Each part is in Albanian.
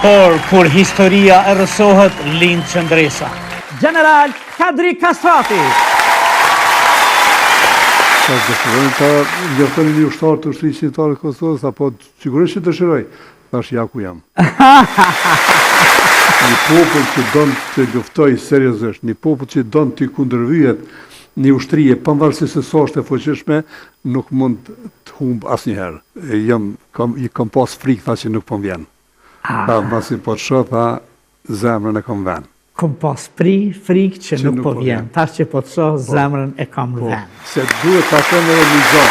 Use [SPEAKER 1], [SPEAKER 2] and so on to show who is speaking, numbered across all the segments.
[SPEAKER 1] Por kur historia e rësohet, lind qëndresa. General Kadri Kastrati.
[SPEAKER 2] Dëshirojnë ta njërtën një ushtarë të ushtrisë qytetare të Kosovës, apo sigurisht që dëshiroj, thash ja ku jam. Një popull që donë të luftoj seriozisht, një popull që donë të kundërvyhet një ushtrije, pavarësisht se sa është e fuqishme, nuk mund të humb asnjëherë. I kam pas frikë, tha që nuk po m'vjen. Tha, mbasi po të shoh, tha, zemrën e kam vën.
[SPEAKER 1] Kom pas frikë që nuk po vjen. Tash që po të shoh, zemrën e kam vën.
[SPEAKER 2] Se duhet ta them edhe një gjë.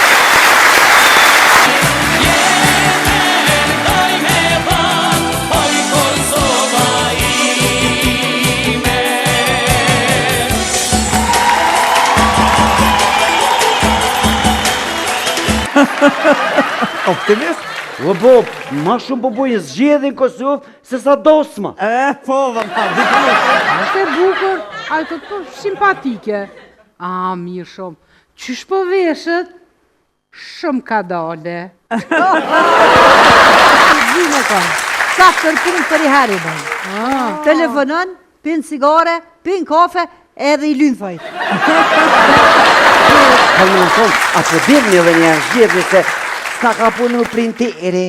[SPEAKER 1] Optimist?
[SPEAKER 3] O po, ma shumë po bojnë zgjedhje në Kosovë se sa dosma.
[SPEAKER 1] Po, vëllai.
[SPEAKER 4] Është e bukur, a të po simpatike. Mirë shumë. Qysh po veshët? Shumë ka dale.
[SPEAKER 5] Sa kërpun për i heri bëjnë. Telefonon, pin cigare, pin kafe, edhe i lynë fajt.
[SPEAKER 3] Ka në thonë, apo dirë një dhe një zgjedhje se s'ka ka punë më printeri.